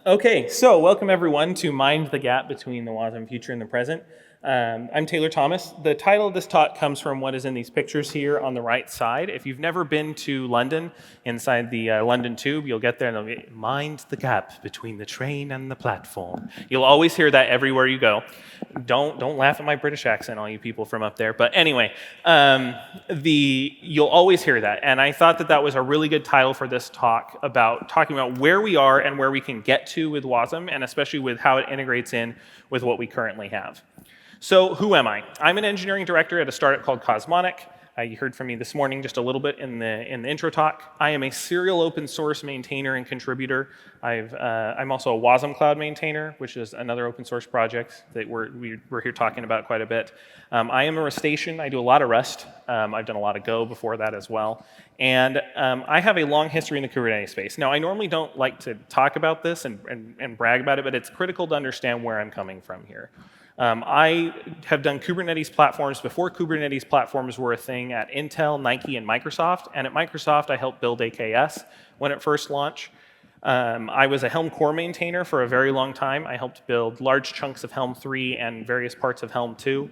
Okay, so welcome everyone to Mind the Gap Between the Wasm Future and the Present. I'm Taylor Thomas. The title of this talk comes from what is in these pictures here on the right side. If you've never been to London, inside the London Tube, you'll get there and they'll be, mind the gap between the train and the platform. You'll always hear that everywhere you go. Don't laugh at my British accent, all you people from up there. But anyway, you'll always hear that. And I thought that that was a really good title for this talk, about talking about where we are and where we can get to with Wasm, and especially with how it integrates in with what we currently have. So who am I? I'm an engineering director at a startup called Cosmonic. You heard from me this morning just a little bit in the intro talk. I am a serial open source maintainer and contributor. I'm also a Wasm Cloud maintainer, which is another open source project that we're here talking about quite a bit. I am a Rustacean. I do a lot of Rust. I've done a lot of Go before that as well. And I have a long history in the Kubernetes space. Now, I normally don't like to talk about this and brag about it, but it's critical to understand where I'm coming from here. I have done Kubernetes platforms before Kubernetes platforms were a thing at Intel, Nike, and Microsoft. And at Microsoft, I helped build AKS when it first launched. I was a Helm core maintainer for a very long time. I helped build large chunks of Helm 3 and various parts of Helm 2.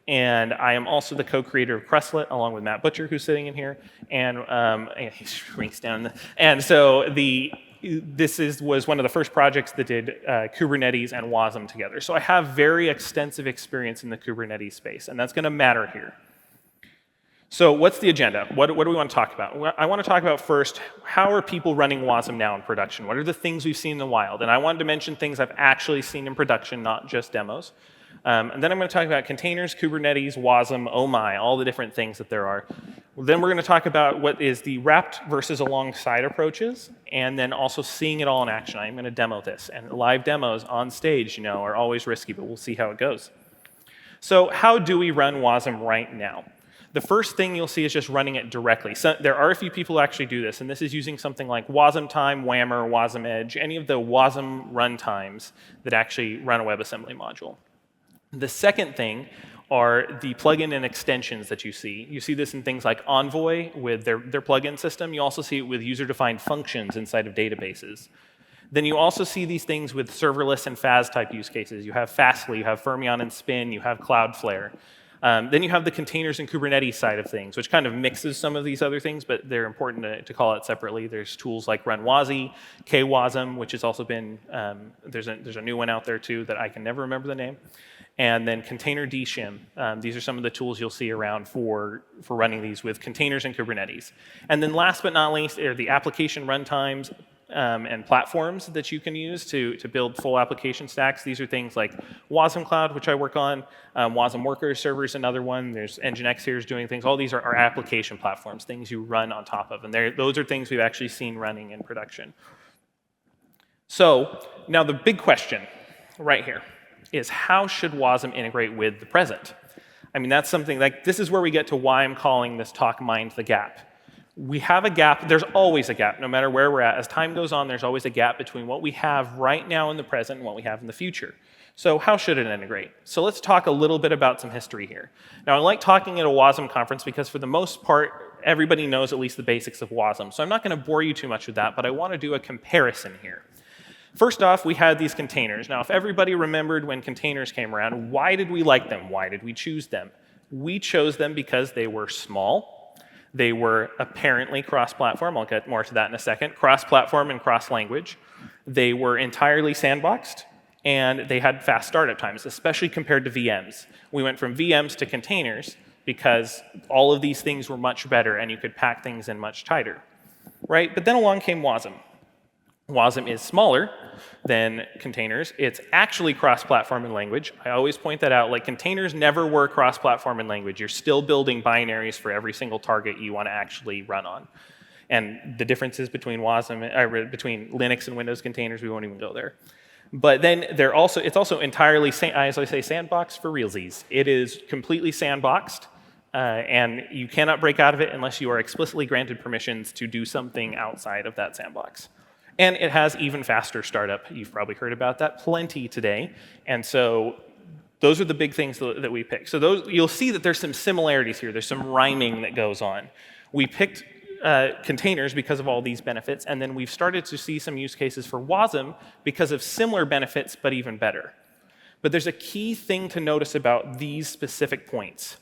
And I am also the co-creator of Crestlet, along with Matt Butcher, who's sitting in here. And he shrinks down. And so this was one of the first projects that did Kubernetes and Wasm together. So I have very extensive experience in the Kubernetes space, and that's going to matter here. So what's the agenda? What do we want to talk about? I want to talk about first, how are people running Wasm now in production? What are the things we've seen in the wild? And I wanted to mention things I've actually seen in production, not just demos. And then I'm going to talk about containers, Kubernetes, Wasm, oh my, all the different things that there are. Then we're going to talk about what is the wrapped versus alongside approaches, and then also seeing it all in action. I'm going to demo this. And live demos on stage, are always risky, but we'll see how it goes. So how do we run Wasm right now? The first thing you'll see is just running it directly. So there are a few people who actually do this, and this is using something like Wasmtime, Whammer, Wasm Edge, any of the Wasm runtimes that actually run a WebAssembly module. The second thing are the plugin and extensions that you see. You see this in things like Envoy with their plugin system. You also see it with user-defined functions inside of databases. Then you also see these things with serverless and FAS type use cases. You have Fastly, you have Fermyon and Spin, you have Cloudflare. Then you have the containers and Kubernetes side of things, which kind of mixes some of these other things, but they're important to call it separately. There's tools like RunWasi, KWasm, which has also been, there's a new one out there too that I can never remember the name. And then container dshim. These are some of the tools you'll see around for running these with containers and Kubernetes. And then last but not least are the application runtimes and platforms that you can use to build full application stacks. These are things like Wasm Cloud, which I work on. Wasm Workers server is another one. There's Nginx here is doing things. All these are application platforms, things you run on top of. And those are things we've actually seen running in production. So now the big question right here is, how should Wasm integrate with the present? I mean, that's something like, this is where we get to why I'm calling this talk Mind the Gap. We have a gap. There's always a gap, no matter where we're at. As time goes on, there's always a gap between what we have right now in the present and what we have in the future. So how should it integrate? So let's talk a little bit about some history here. Now, I like talking at a Wasm conference because for the most part, everybody knows at least the basics of Wasm. So I'm not going to bore you too much with that, but I want to do a comparison here. First off, we had these containers. Now, if everybody remembered when containers came around, why did we like them? Why did we choose them? We chose them because they were small. They were apparently cross-platform. I'll get more to that in a second. Cross-platform and cross-language. They were entirely sandboxed, and they had fast startup times, especially compared to VMs. We went from VMs to containers because all of these things were much better, and you could pack things in much tighter, right? But then along came Wasm. Wasm is smaller than containers. It's actually cross-platform in language. I always point that out. Like, containers never were cross-platform in language. You're still building binaries for every single target you want to actually run on. And the differences between between Linux and Windows containers, we won't even go there. But then it's also entirely, as I say, sandboxed for realsies. It is completely sandboxed, and you cannot break out of it unless you are explicitly granted permissions to do something outside of that sandbox. And it has even faster startup. You've probably heard about that plenty today. And so those are the big things that we picked. So you'll see that there's some similarities here. There's some rhyming that goes on. We picked containers because of all these benefits, and then we've started to see some use cases for Wasm because of similar benefits, but even better. But there's a key thing to notice about these specific points.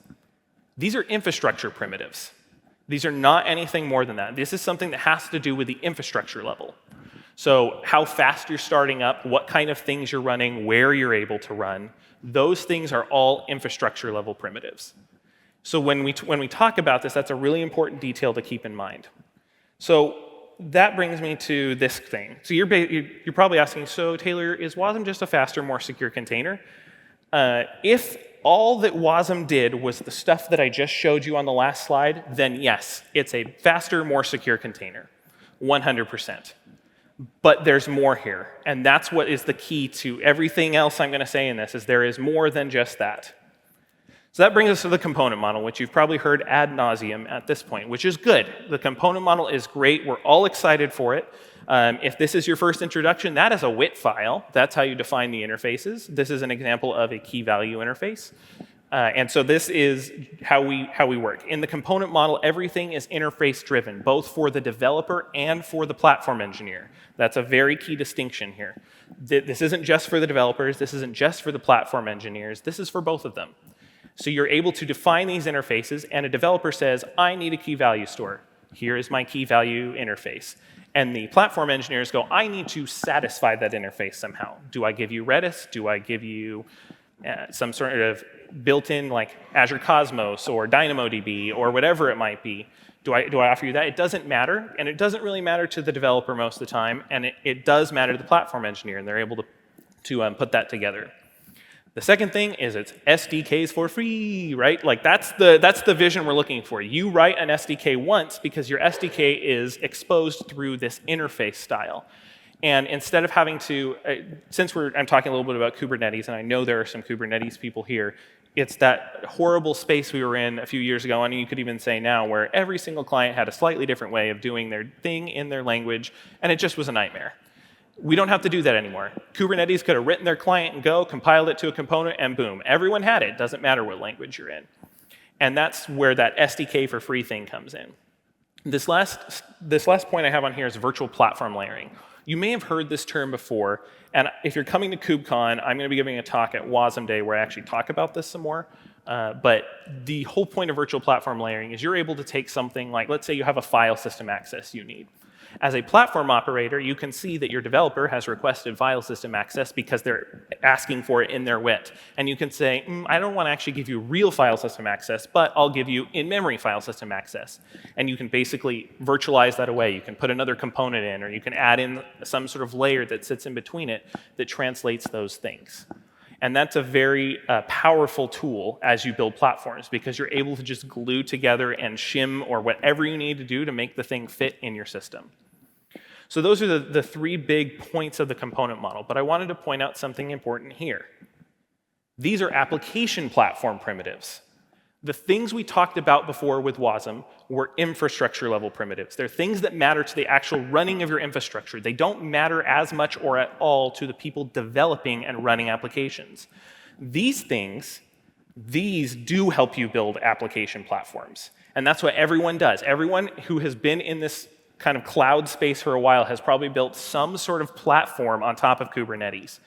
These are infrastructure primitives. These are not anything more than that. This is something that has to do with the infrastructure level. So how fast you're starting up, what kind of things you're running, where you're able to run, those things are all infrastructure level primitives. So when we talk about this, that's a really important detail to keep in mind. So that brings me to this thing. So you're probably asking, so Taylor, is Wasm just a faster, more secure container? If all that Wasm did was the stuff that I just showed you on the last slide, then yes, it's a faster, more secure container, 100%. But there's more here, and that's what is the key to everything else I'm going to say in this, is there is more than just that. So that brings us to the component model, which you've probably heard ad nauseum at this point, which is good. The component model is great. We're all excited for it. If this is your first introduction, that is a WIT file. That's how you define the interfaces. This is an example of a key value interface. And so this is how we work. In the component model, everything is interface driven, both for the developer and for the platform engineer. That's a very key distinction here. This isn't just for the developers. This isn't just for the platform engineers. This is for both of them. So you're able to define these interfaces, and a developer says, I need a key value store. Here is my key value interface. And the platform engineers go, I need to satisfy that interface somehow. Do I give you Redis? Do I give you some sort of built-in like Azure Cosmos or DynamoDB or whatever it might be? Do I offer you that? It doesn't matter, and it doesn't really matter to the developer most of the time, and it does matter to the platform engineer, and they're able to put that together. The second thing is it's SDKs for free, right? Like that's the vision we're looking for. You write an SDK once because your SDK is exposed through this interface style. And instead of having to, since I'm talking a little bit about Kubernetes, and I know there are some Kubernetes people here, it's that horrible space we were in a few years ago, and you could even say now, where every single client had a slightly different way of doing their thing in their language, and it just was a nightmare. We don't have to do that anymore. Kubernetes could have written their client in Go, compiled it to a component, and boom, everyone had it. Doesn't matter what language you're in. And that's where that SDK for free thing comes in. This last point I have on here is virtual platform layering. You may have heard this term before, and if you're coming to KubeCon, I'm going to be giving a talk at Wasm Day where I actually talk about this some more. But the whole point of virtual platform layering is you're able to take something like, let's say you have a file system access you need. As a platform operator, you can see that your developer has requested file system access because they're asking for it in their WIT. And you can say, I don't want to actually give you real file system access, but I'll give you in-memory file system access. And you can basically virtualize that away. You can put another component in, or you can add in some sort of layer that sits in between it that translates those things. And that's a very powerful tool as you build platforms, because you're able to just glue together and shim or whatever you need to do to make the thing fit in your system. So those are the three big points of the component model, but I wanted to point out something important here. These are application platform primitives. The things we talked about before with Wasm were infrastructure level primitives. They're things that matter to the actual running of your infrastructure. They don't matter as much or at all to the people developing and running applications. These things, these do help you build application platforms. And that's what everyone does. Everyone who has been in this kind of cloud space for a while has probably built some sort of platform on top of Kubernetes.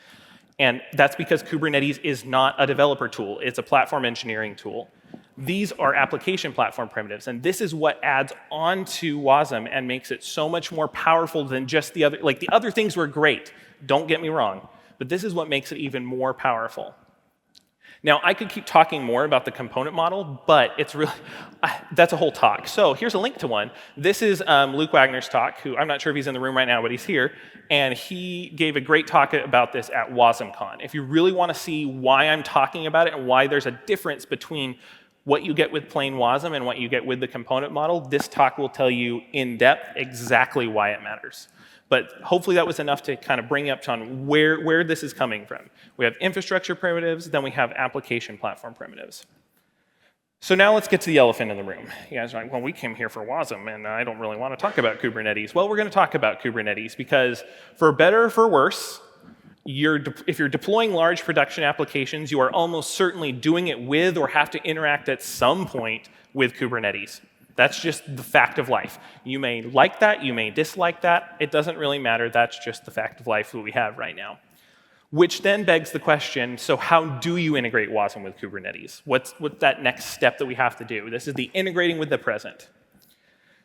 And that's because Kubernetes is not a developer tool. It's a platform engineering tool. These are application platform primitives, and this is what adds on to Wasm and makes it so much more powerful than just the other. Like, the other things were great, don't get me wrong, but this is what makes it even more powerful. Now, I could keep talking more about the component model, but it's really, that's a whole talk. So here's a link to one. This is Luke Wagner's talk, who I'm not sure if he's in the room right now, but he's here. And he gave a great talk about this at WasmCon. If you really want to see why I'm talking about it and why there's a difference between what you get with plain Wasm and what you get with the component model, this talk will tell you in depth exactly why it matters. But hopefully that was enough to kind of bring you up to on where this is coming from. We have infrastructure primitives, then we have application platform primitives. So now let's get to the elephant in the room. You guys are like, well, we came here for Wasm, and I don't really want to talk about Kubernetes. Well, we're going to talk about Kubernetes because for better or for worse, if you're deploying large production applications, you are almost certainly doing it with or have to interact at some point with Kubernetes. That's just the fact of life. You may like that, you may dislike that. It doesn't really matter. That's just the fact of life that we have right now. Which then begs the question, so how do you integrate Wasm with Kubernetes? What's that next step that we have to do? This is the integrating with the present.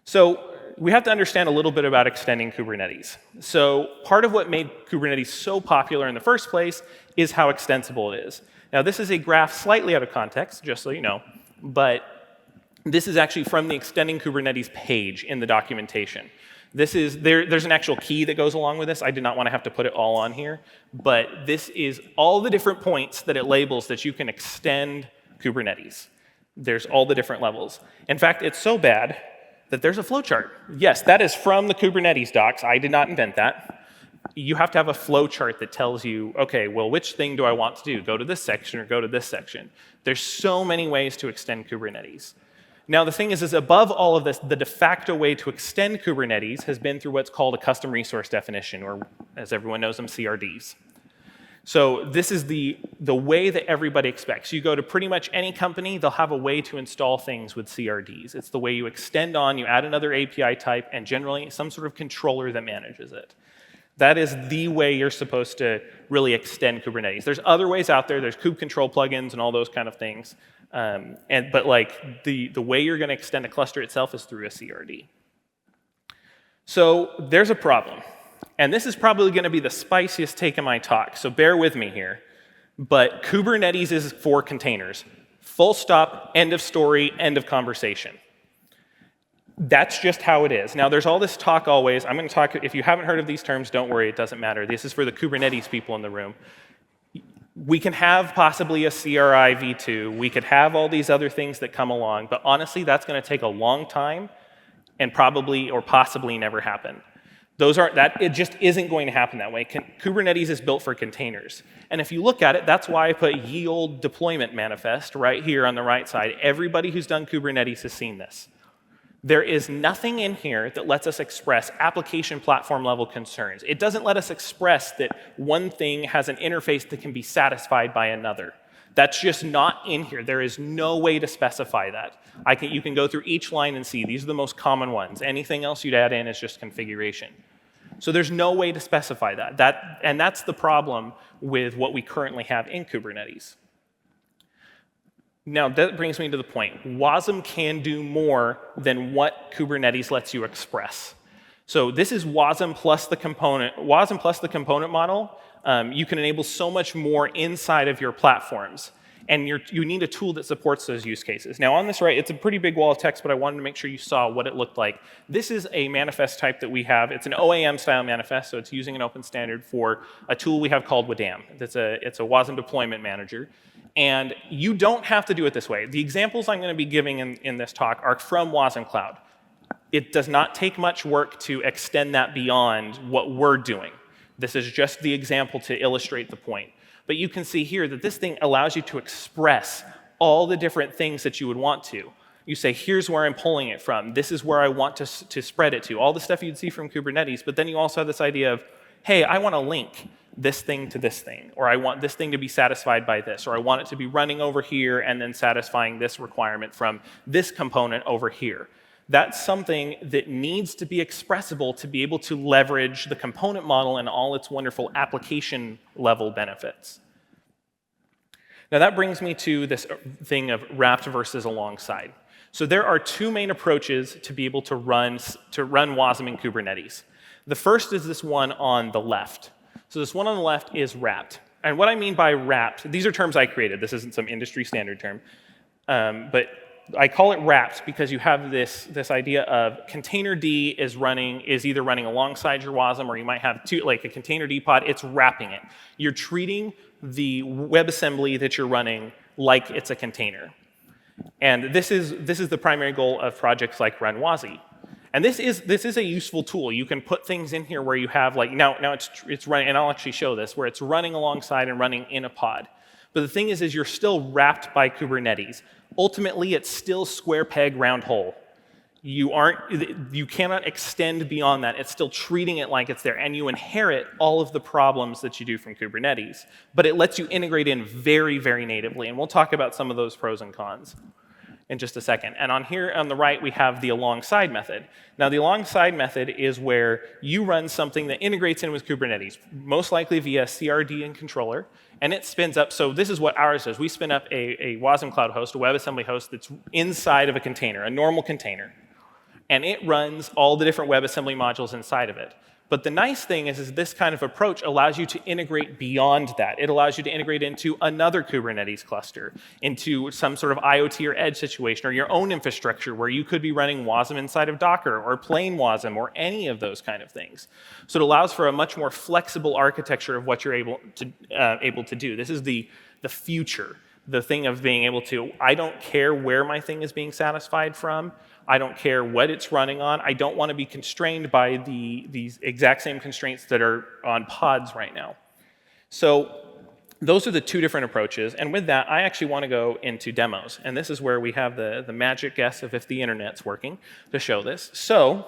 So we have to understand a little bit about extending Kubernetes. So part of what made Kubernetes so popular in the first place is how extensible it is. Now this is a graph slightly out of context, just so you know, but this is actually from the Extending Kubernetes page in the documentation. There's an actual key that goes along with this. I did not want to have to put it all on here, but this is all the different points that it labels that you can extend Kubernetes. There's all the different levels. In fact, it's so bad that there's a flowchart. Yes, that is from the Kubernetes docs. I did not invent that. You have to have a flowchart that tells you, okay, well, which thing do I want to do? Go to this section or go to this section. There's so many ways to extend Kubernetes. Now, the thing is above all of this, the de facto way to extend Kubernetes has been through what's called a custom resource definition, or as everyone knows them, CRDs. So this is the way that everybody expects. You go to pretty much any company, they'll have a way to install things with CRDs. It's the way you extend on, you add another API type, and generally some sort of controller that manages it. That is the way you're supposed to really extend Kubernetes. There's other ways out there. There's kube control plugins and all those kind of things. But like the way you're going to extend a cluster itself is through a CRD. So there's a problem. And this is probably going to be the spiciest take in my talk, so bear with me here. But Kubernetes is for containers. Full stop, end of story, end of conversation. That's just how it is. Now, there's all this talk always. I'm going to talk, if you haven't heard of these terms, don't worry, it doesn't matter. This is for the Kubernetes people in the room. We can have possibly a CRI v2. We could have all these other things that come along, but honestly, that's going to take a long time and probably or possibly never happen. It just isn't going to happen that way. Kubernetes is built for containers. And if you look at it, that's why I put ye olde deployment manifest right here on the right side. Everybody who's done Kubernetes has seen this. There is nothing in here that lets us express application platform level concerns. It doesn't let us express that one thing has an interface that can be satisfied by another. That's just not in here. There is no way to specify that. You can go through each line and see these are the most common ones. Anything else you'd add in is just configuration. So there's no way to specify that. And that's the problem with what we currently have in Kubernetes. Now, that brings me to the point. Wasm can do more than what Kubernetes lets you express. So this is Wasm plus the component model. You can enable so much more inside of your platforms. And you need a tool that supports those use cases. Now, on this right, it's a pretty big wall of text, but I wanted to make sure you saw what it looked like. This is a manifest type that we have. It's an OAM-style manifest, so it's using an open standard for a tool we have called WADAM. It's a Wasm deployment manager. And you don't have to do it this way. The examples I'm going to be giving in this talk are from Wasm Cloud. It does not take much work to extend that beyond what we're doing. This is just the example to illustrate the point. But you can see here that this thing allows you to express all the different things that you would want to. You say, here's where I'm pulling it from. This is where I want to spread it to. All the stuff you'd see from Kubernetes. But then you also have this idea of, hey, I want to link this thing to this thing. Or I want this thing to be satisfied by this. Or I want it to be running over here and then satisfying this requirement from this component over here. That's something that needs to be expressible to be able to leverage the component model and all its wonderful application level benefits. Now that brings me to this thing of wrapped versus alongside. So there are two main approaches to be able to run Wasm in Kubernetes. The first is this one on the left. So this one on the left is wrapped. And what I mean by wrapped, these are terms I created. This isn't some industry standard term. But I call it wrapped because you have this idea of container D is either running alongside your Wasm, or you might have like a container D pod. It's wrapping it. You're treating the WebAssembly that you're running like it's a container. And this is the primary goal of projects like Run WASI. And this is a useful tool. You can put things in here where you have like now it's running, and I'll actually show this, where it's running alongside and running in a pod. But the thing is you're still wrapped by Kubernetes. Ultimately, it's still square peg, round hole. You cannot extend beyond that. It's still treating it like it's there, and you inherit all of the problems that you do from Kubernetes. But it lets you integrate in very, very natively, and we'll talk about some of those pros and cons in just a second. And on here on the right, we have the alongside method. Now, the alongside method is where you run something that integrates in with Kubernetes, most likely via CRD and controller, and it spins up. So this is what ours does. We spin up a Wasm Cloud host, a WebAssembly host that's inside of a container, a normal container. And it runs all the different WebAssembly modules inside of it. But the nice thing is this kind of approach allows you to integrate beyond that. It allows you to integrate into another Kubernetes cluster, into some sort of IoT or edge situation, or your own infrastructure where you could be running Wasm inside of Docker, or plain Wasm, or any of those kind of things. So it allows for a much more flexible architecture of what you're able to do. This is the future, the thing of being able to, I don't care where my thing is being satisfied from. I don't care what it's running on. I don't want to be constrained by these exact same constraints that are on pods right now. So those are the two different approaches. And with that, I actually want to go into demos. And this is where we have the magic guess of if the internet's working to show this. So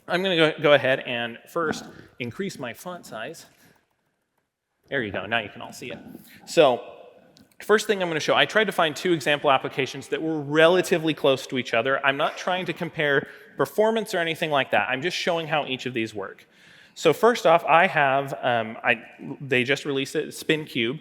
I'm going to go ahead and first increase my font size. There you go. Now you can all see it. So first thing I'm going to show, I tried to find two example applications that were relatively close to each other. I'm not trying to compare performance or anything like that. I'm just showing how each of these work. So first off, I have, they just released it, SpinCube,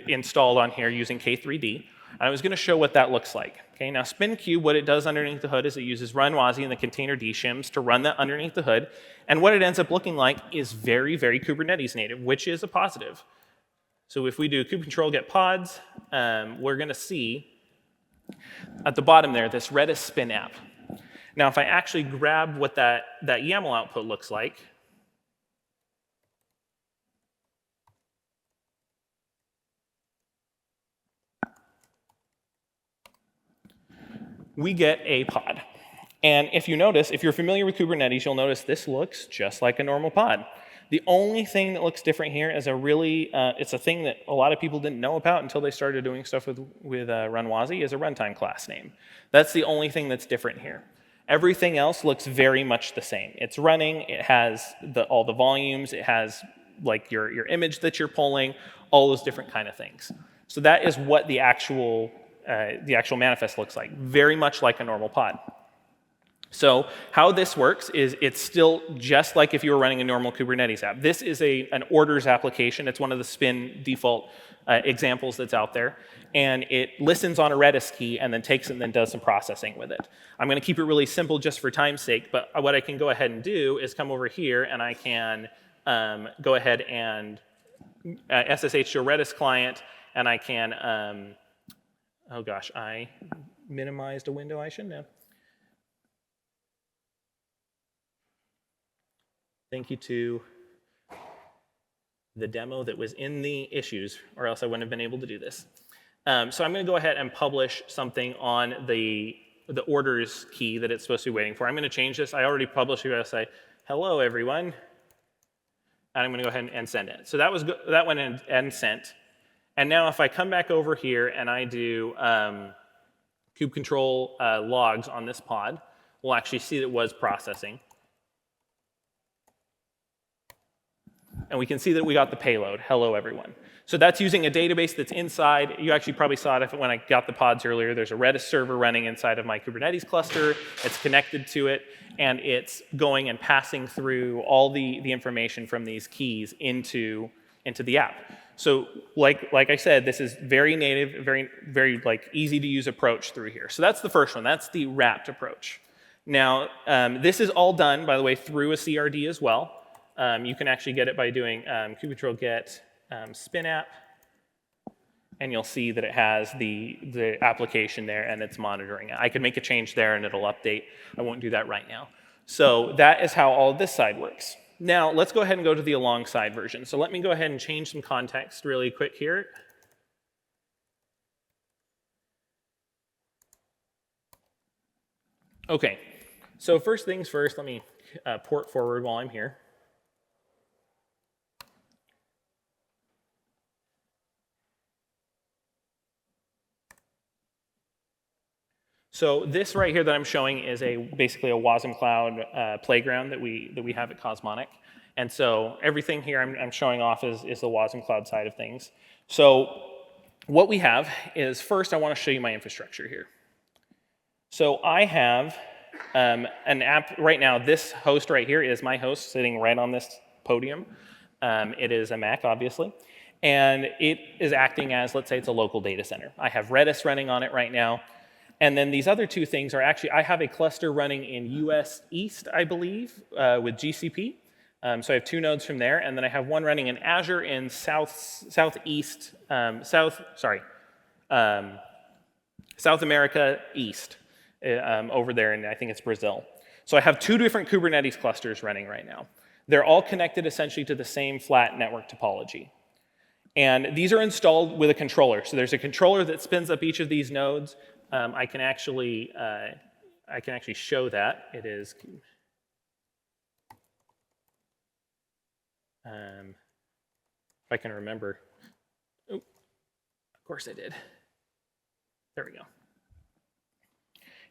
installed on here using K3D. And I was going to show what that looks like. Okay, now SpinCube, what it does underneath the hood is it uses run WASI and the container dshims to run that underneath the hood. And what it ends up looking like is very, very Kubernetes native, which is a positive. So if we do kubectl get pods, we're going to see at the bottom there this Redis spin app. Now, if I actually grab what that YAML output looks like, we get a pod. And if you notice, if you're familiar with Kubernetes, you'll notice this looks just like a normal pod. The only thing that looks different here is it's a thing that a lot of people didn't know about until they started doing stuff with run WASI, is a runtime class name. That's the only thing that's different here. Everything else looks very much the same. It's running, it has all the volumes, it has like your image that you're pulling, all those different kind of things. So that is what the actual manifest looks like, very much like a normal pod. So how this works is it's still just like if you were running a normal Kubernetes app. This is an orders application. It's one of the Spin default examples that's out there. And it listens on a Redis key and then takes it and then does some processing with it. I'm going to keep it really simple just for time's sake, but what I can go ahead and do is come over here and I can go ahead and SSH to a Redis client, and I can, oh gosh, I minimized a window I shouldn't have. Thank you to the demo that was in the issues, or else I wouldn't have been able to do this. So I'm going to go ahead and publish something on the orders key that it's supposed to be waiting for. I'm going to change this. I already published it. I'll say, hello, everyone. And I'm going to go ahead and send it. So that went in and sent. And now if I come back over here and I do kubectl logs on this pod, we'll actually see that it was processing. And we can see that we got the payload, hello everyone. So that's using a database that's inside. You actually probably saw it when I got the pods earlier. There's a Redis server running inside of my Kubernetes cluster. It's connected to it, and it's going and passing through all the information from these keys into the app. So like I said, this is very native, very like easy to use approach through here. So that's the first one. That's the wrapped approach. Now, this is all done, by the way, through a CRD as well. You can actually get it by doing kubectl get spin app, and you'll see that it has the application there and it's monitoring it. I can make a change there and it'll update. I won't do that right now. So that is how all this side works. Now let's go ahead and go to the alongside version. So let me go ahead and change some context really quick here. Okay, so first things first, let me port forward while I'm here. So this right here that I'm showing is basically a Wasm Cloud playground that we have at Cosmonic. And so everything here I'm showing off is the Wasm Cloud side of things. So what we have is, first, I want to show you my infrastructure here. So I have an app right now. This host right here is my host sitting right on this podium. It is a Mac, obviously. And it is acting as, let's say it's a local data center. I have Redis running on it right now. And then these other two things are actually, I have a cluster running in US East, I believe, with GCP. So I have 2 nodes from there, and then I have one running in Azure in South America East, over there, and I think it's Brazil. So I have 2 different Kubernetes clusters running right now. They're all connected essentially to the same flat network topology. And these are installed with a controller. So there's a controller that spins up each of these nodes. I can actually show that. It is. If I can remember. Oh, of course I did. There we go.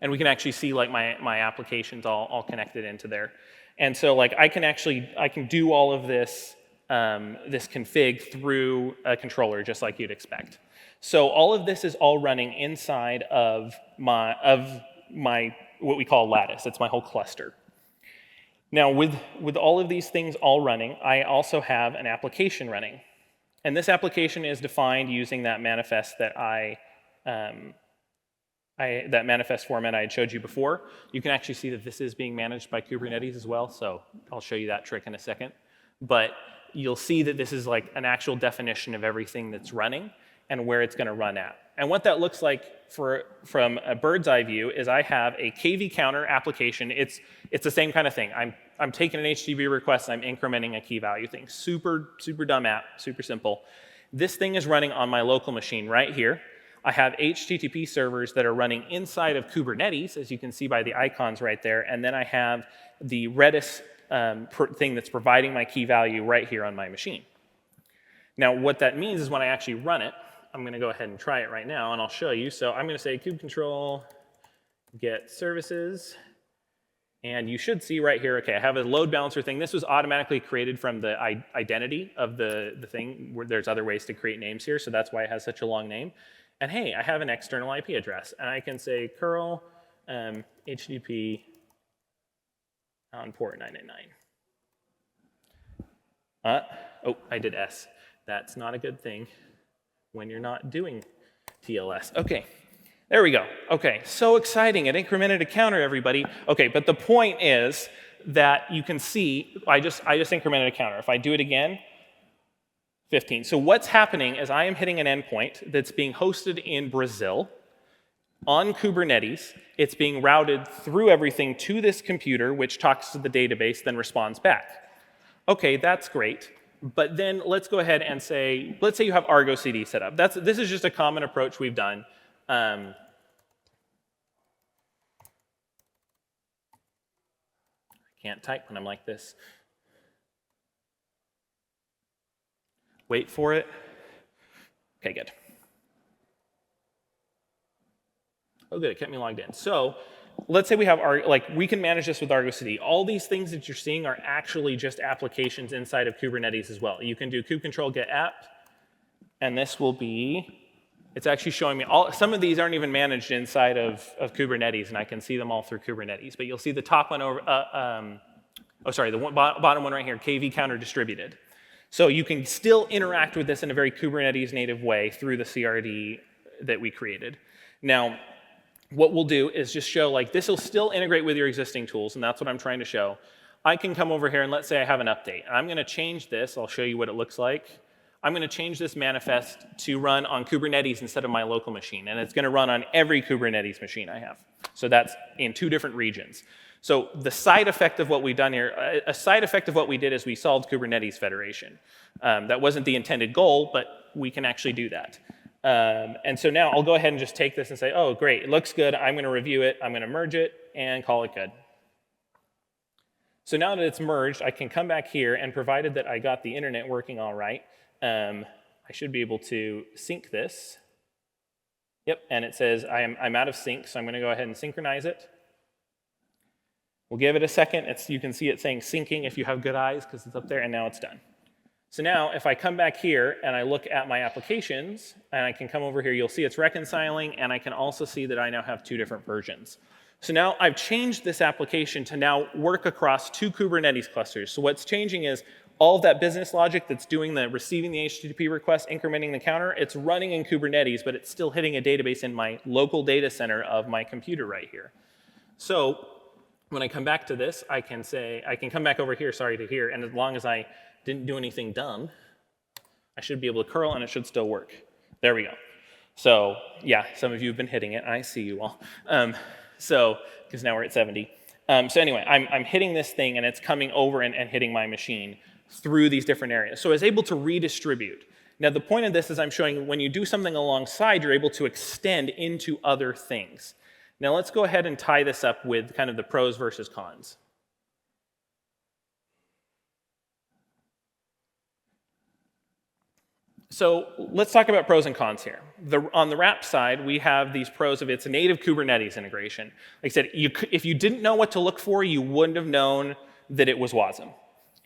And we can actually see like my applications all connected into there. And so like I can do all of this this config through a controller just like you'd expect. So all of this is all running inside of my what we call Lattice. It's my whole cluster. Now with all of these things all running, I also have an application running. And this application is defined using that manifest that that manifest format I had showed you before. You can actually see that this is being managed by Kubernetes as well, so I'll show you that trick in a second. But you'll see that this is like an actual definition of everything that's running and where it's going to run at. And what that looks like from a bird's eye view is I have a KV counter application. It's the same kind of thing. I'm taking an HTTP request and I'm incrementing a key value thing. Super dumb app, super simple. This thing is running on my local machine right here. I have HTTP servers that are running inside of Kubernetes, as you can see by the icons right there, and then I have the Redis thing that's providing my key value right here on my machine. Now, what that means is when I actually run it, I'm going to go ahead and try it right now, and I'll show you. So I'm going to say kubectl get services, and you should see right here, okay, I have a load balancer thing. This was automatically created from the identity of the thing, where there's other ways to create names here, so that's why it has such a long name. And hey, I have an external IP address, and I can say curl HTTP on port 999. Oh, I did S. That's not a good thing when you're not doing TLS. Okay, there we go. Okay, so exciting. It incremented a counter, everybody. Okay, but the point is that you can see, I just incremented a counter. If I do it again, 15. So what's happening is I am hitting an endpoint that's being hosted in Brazil on Kubernetes. It's being routed through everything to this computer, which talks to the database, then responds back. Okay, that's great. But then let's go ahead and say, let's say you have Argo CD set up. This is just a common approach we've done. I can't type when I'm like this. Wait for it. Okay, good. Oh, good, it kept me logged in. So let's say we have we can manage this with Argo CD. All these things that you're seeing are actually just applications inside of Kubernetes as well. You can do kubectl get app, and this will be, it's actually showing me some of these aren't even managed inside of Kubernetes, and I can see them all through Kubernetes. But you'll see the top one over, the bottom one right here, KV counter distributed. So you can still interact with this in a very Kubernetes native way through the CRD that we created. Now, what we'll do is just show, like, this will still integrate with your existing tools, and that's what I'm trying to show. I can come over here and let's say I have an update. I'm going to change this. I'll show you what it looks like. I'm going to change this manifest to run on Kubernetes instead of my local machine, and it's going to run on every Kubernetes machine I have. So that's in 2 different regions. So the side effect of what we've done here, a side effect of what we did is we solved Kubernetes federation. That wasn't the intended goal, but we can actually do that. And so now I'll go ahead and just take this and say, oh, great, it looks good. I'm going to review it. I'm going to merge it and call it good. So now that it's merged, I can come back here, and provided that I got the internet working all right, I should be able to sync this. Yep, and it says I'm out of sync, so I'm going to go ahead and synchronize it. We'll give it a second. You can see it saying syncing if you have good eyes, because it's up there, and now it's done. So now if I come back here and I look at my applications, and I can come over here, you'll see it's reconciling, and I can also see that I now have 2 different versions. So now I've changed this application to now work across 2 Kubernetes clusters. So what's changing is all of that business logic that's doing the receiving the HTTP request, incrementing the counter, it's running in Kubernetes, but it's still hitting a database in my local data center of my computer right here. So when I come back to this, I can come back over here, sorry, to here, and as long as I didn't do anything dumb, I should be able to curl and it should still work. There we go. So yeah, some of you have been hitting it. I see you all. Because now we're at 70. So anyway, I'm hitting this thing and it's coming over and hitting my machine through these different areas. So I was able to redistribute. Now the point of this is I'm showing when you do something alongside, you're able to extend into other things. Now let's go ahead and tie this up with kind of the pros versus cons. So let's talk about pros and cons here. On the wrap side, we have these pros of its native Kubernetes integration. Like I said, if you didn't know what to look for, you wouldn't have known that it was Wasm.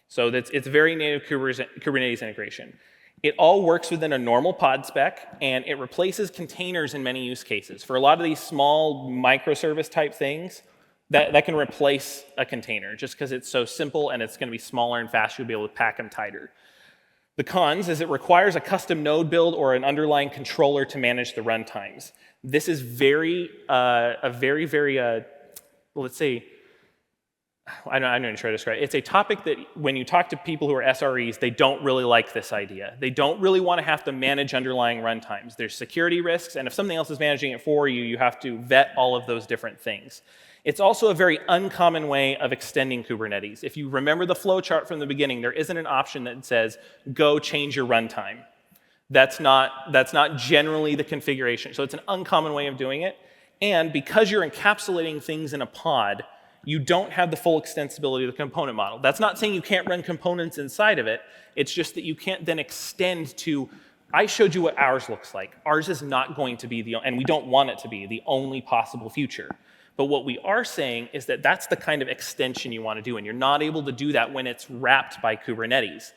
So it's very native Kubernetes integration. It all works within a normal pod spec, and it replaces containers in many use cases. For a lot of these small microservice type things, that can replace a container just because it's so simple and it's going to be smaller and faster. You'll be able to pack them tighter. The cons is it requires a custom node build or an underlying controller to manage the runtimes. This is let's say, I don't know how to describe it. It's a topic that when you talk to people who are SREs, they don't really like this idea. They don't really want to have to manage underlying runtimes. There's security risks, and if something else is managing it for you, you have to vet all of those different things. It's also a very uncommon way of extending Kubernetes. If you remember the flowchart from the beginning, there isn't an option that says, go change your runtime. That's not generally the configuration. So it's an uncommon way of doing it. And because you're encapsulating things in a pod, you don't have the full extensibility of the component model. That's not saying you can't run components inside of it. It's just that you can't then extend to, I showed you what ours looks like. Ours is not going to be and we don't want it to be, the only possible future. But what we are saying is that that's the kind of extension you want to do, and you're not able to do that when it's wrapped by Kubernetes.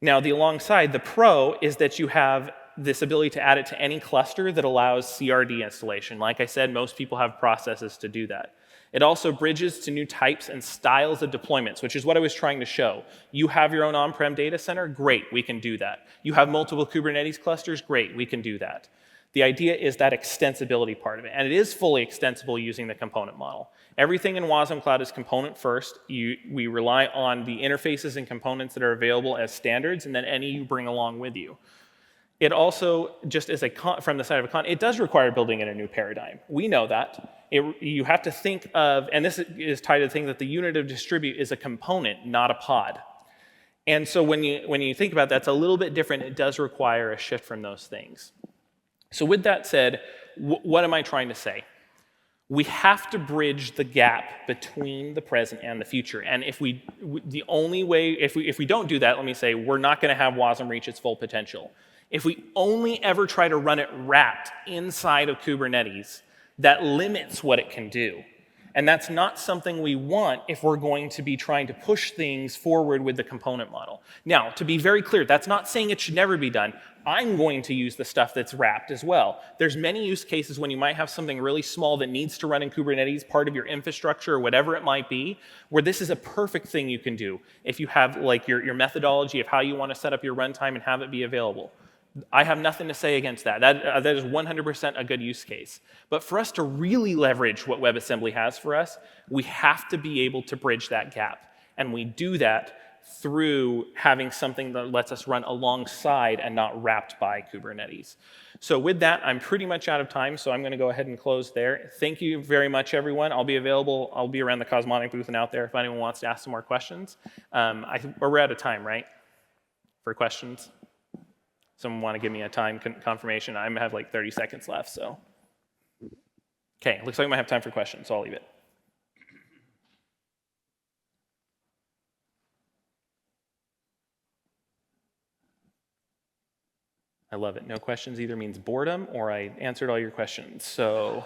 Now, the pro is that you have this ability to add it to any cluster that allows CRD installation. Like I said, most people have processes to do that. It also bridges to new types and styles of deployments, which is what I was trying to show. You have your own on-prem data center? Great, we can do that. You have multiple Kubernetes clusters? Great, we can do that. The idea is that extensibility part of it, and it is fully extensible using the component model. Everything in Wasm Cloud is component first. We rely on the interfaces and components that are available as standards, and then any you bring along with you. It also, just as from the side of a con, it does require building in a new paradigm. We know that. You have to think of, and this is tied to the thing that the unit of distribute is a component, not a pod. And so when you think about that, it's a little bit different. It does require a shift from those things. So with that said, what am I trying to say? We have to bridge the gap between the present and the future. And if we don't do that, let me say, we're not going to have Wasm reach its full potential. If we only ever try to run it wrapped inside of Kubernetes, that limits what it can do. And that's not something we want if we're going to be trying to push things forward with the component model. Now, to be very clear, that's not saying it should never be done. I'm going to use the stuff that's wrapped as well. There's many use cases when you might have something really small that needs to run in Kubernetes, part of your infrastructure or whatever it might be, where this is a perfect thing you can do if you have like your methodology of how you want to set up your runtime and have it be available. I have nothing to say against that. That is 100% a good use case. But for us to really leverage what WebAssembly has for us, we have to be able to bridge that gap. And we do that through having something that lets us run alongside and not wrapped by Kubernetes. So with that, I'm pretty much out of time, so I'm going to go ahead and close there. Thank you very much, everyone. I'll be available. I'll be around the Cosmonic booth and out there if anyone wants to ask some more questions. We're out of time, right, for questions? Someone want to give me a time confirmation? I have like 30 seconds left, so. Okay, looks like I might have time for questions, so I'll leave it. I love it. No questions either means boredom or I answered all your questions. So,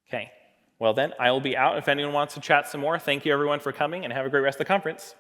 okay. Well then, I will be out if anyone wants to chat some more. Thank you everyone for coming and have a great rest of the conference.